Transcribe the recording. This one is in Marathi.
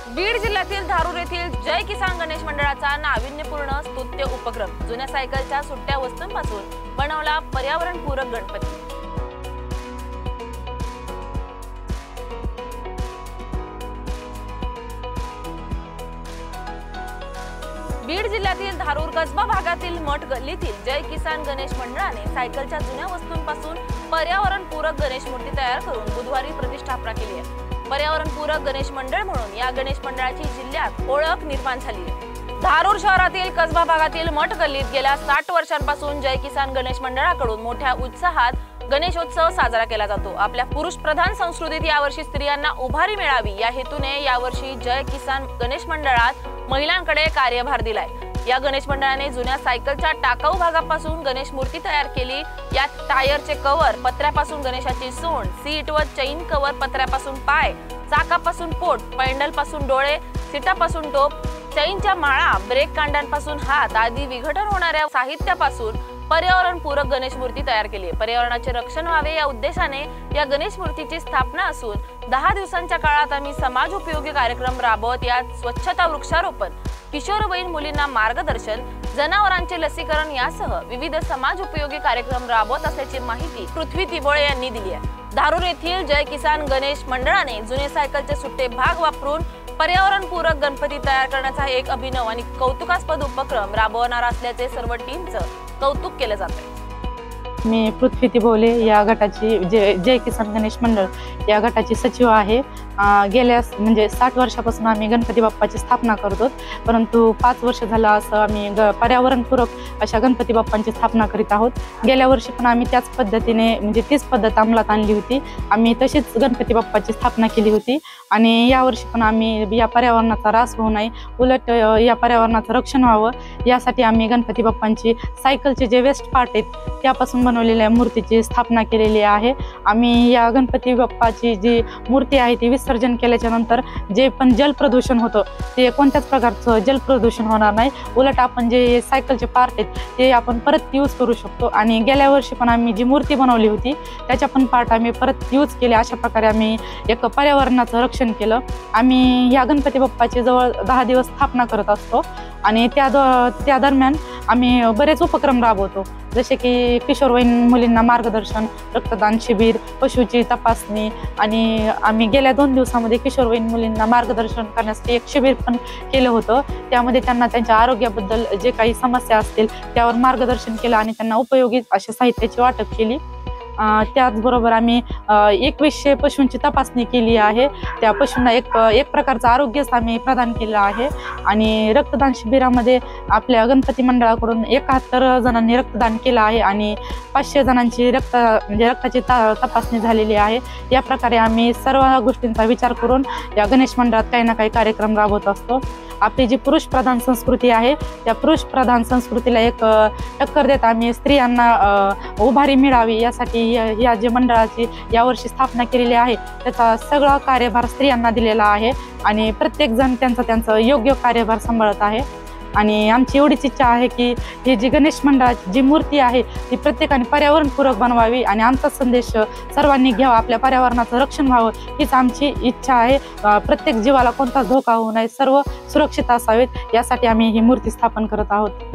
बीड जिल्ह्यातील धारूर येथील जय किसान गणेश मंडळाचा नाविन्यपूर्ण स्तुत्य उपक्रम जुन्या सायकलच्या सुट्ट्या वस्तूंपासून बनवला पर्यावरणपूरक गणपती। बीड जिल्ह्यातील धारूर कसबा भागातील मठ गल्लीतील जय किसान गणेश मंडळाने सायकलच्या जुन्या वस्तूंपासून पर्यावरणपूरक गणेश मूर्ती तयार करून बुधवारी प्रतिष्ठापना केली आहे। पर्यावरणपूरक गणेश मंडळ म्हणून या गणेश मंडळाची जिल्ह्यात ओळख निर्माण झाली आहे। धारूर शहरातील कसबा भागातील मठ गल्लीत गेल्या 60 वर्षांपासून जय किसान गणेश मंडळाकडून मोठ्या उत्साहात गणेशोत्सव साजरा केला जातो। आपल्या पुरुष प्रधान संस्कृतीत यावर्षी स्त्रियांना उभारी मिळावी या हेतूने यावर्षी जय किसान गणेश मंडळात महिलांकडे कार्यभार दिलाय। या गणेश मंडळाने जुन्या सायकलच्या टाकाऊ भागापासून गणेश मूर्ती तयार केली। यात टायरचे कव्हर, पत्र्यापासून गणेशाची सोंड, सीट व चैन कव्हर, पत्र्यापासून पाय, चाकापासून पोट, पॅन्डल पासून डोळे, सीटापासून टोप, चैनच्या माळा, ब्रेक कांड्यांपासून हात आदी विघटन होणाऱ्या साहित्यापासून पर्यावरणपूरक गणेश मूर्ती तयार केली। पर्यावरणाचे रक्षण व्हावे या उद्देशाने या गणेश मूर्तीची स्थापना असून 10 दिवसांच्या काळात आम्ही समाज उपयोगी कार्यक्रम राबवत यात स्वच्छता, वृक्षारोपण, किशोरवयीन मुलींना मार्गदर्शन, जनावरांचे लसीकरण यासह विविध समाज उपयोगी कार्यक्रम राबवत असल्याची माहिती पृथ्वी तिबोळे यांनी दिली आहे। धारूर येथील जय किसान गणेश मंडळाने जुने सायकलचे सुट्टे भाग वापरून पर्यावरणपूरक गणपती तयार करण्याचा एक अभिनव आणि कौतुकास्पद उपक्रम राबवणार असल्याचे सर्व टीमचं कौतुक केलं जातंय। मी पृथ्वी तिबोळे या गटाची जय किसान गणेश मंडळ या गटाची सचिव आहे। गेल्या 60 वर्षापासून आम्ही गणपती बाप्पाची स्थापना करतो, परंतु 5 वर्ष झालं असं आम्ही पर्यावरणपूरक अशा गणपती बाप्पांची स्थापना करीत आहोत। गेल्या वर्षी पण आम्ही त्याच पद्धतीने तीच पद्धत अंमलात आणली होती। आम्ही तशीच गणपती बाप्पाची स्थापना केली होती आणि यावर्षी पण आम्ही या पर्यावरणाचा ऱ्हास होऊ नये, उलट या पर्यावरणाचं रक्षण व्हावं यासाठी आम्ही गणपती बाप्पांची सायकलचे जे वेस्ट पार्ट आहेत त्यापासून बनवलेल्या मूर्तीची स्थापना केलेली आहे। आम्ही या गणपती बाप्पाची जी मूर्ती आहे ती विसर्जन केल्याच्या नंतर जे पण जल प्रदूषण होतं ते कोणत्याच प्रकारचं जल प्रदूषण होणार नाही, उलट आपण जे सायकलचे पार्ट आहेत ते आपण परत यूज करू शकतो। आणि गेल्या वर्षी पण आम्ही जी मूर्ती बनवली होती त्याच्या पण पार्ट आम्ही परत यूज केले। अशा प्रकारे आम्ही एक पर्यावरणाचं रक्षण केलं। आम्ही या गणपती बाप्पाची जवळ 10 दिवस स्थापना करत असतो आणि त्या दरम्यान आम्ही बरेच उपक्रम राबवतो, जसे की किशोरवयीन मुलींना मार्गदर्शन, रक्तदान शिबिर, पशुची तपासणी आणि आम्ही गेल्या 2 दिवसामध्ये किशोरवयीन मुलींना मार्गदर्शन करण्यासाठी एक शिबिर पण केलं होतं। त्यामध्ये त्यांना त्यांच्या आरोग्याबद्दल जे काही समस्या असतील त्यावर मार्गदर्शन केलं आणि त्यांना उपयोगी अशा साहित्याची वाटप केली। त्याचबरोबर आम्ही 2100 पशूंची तपासणी केली आहे। त्या पशूंना एक प्रकारचं आरोग्यच आम्ही प्रदान केलं आहे। आणि रक्तदान शिबिरामध्ये आपल्या गणपती मंडळाकडून 71 जणांनी रक्तदान केलं आहे आणि 500 जणांची रक्ताची तपासणी झालेली आहे। या प्रकारे आम्ही सर्व गोष्टींचा विचार करून या गणेश मंडळात काही ना काही कार्यक्रम राबवत असतो। आपली जी पुरुष प्रधान संस्कृती आहे त्या पुरुष प्रधान संस्कृतीला एक टक्कर देत आम्ही स्त्रियांना उभारी मिळावी यासाठी या जे मंडळाची यावर्षी स्थापना केलेली आहे त्याचा सगळा कार्यभार स्त्रियांना दिलेला आहे आणि प्रत्येक जण त्यांचा योग्य कार्यभार सांभाळत आहे। आणि आमची एवढीच इच्छा आहे की ही जी गणेश मंडळाची जी मूर्ती आहे ती प्रत्येकाने पर्यावरणपूरक बनवावी आणि आमचा संदेश सर्वांनी घ्यावा, आपल्या पर्यावरणाचं रक्षण व्हावं हीच आमची इच्छा आहे। प्रत्येक जीवाला कोणताच धोका होऊ नये, सर्व सुरक्षित असावेत यासाठी आम्ही ही मूर्ती स्थापन करत आहोत।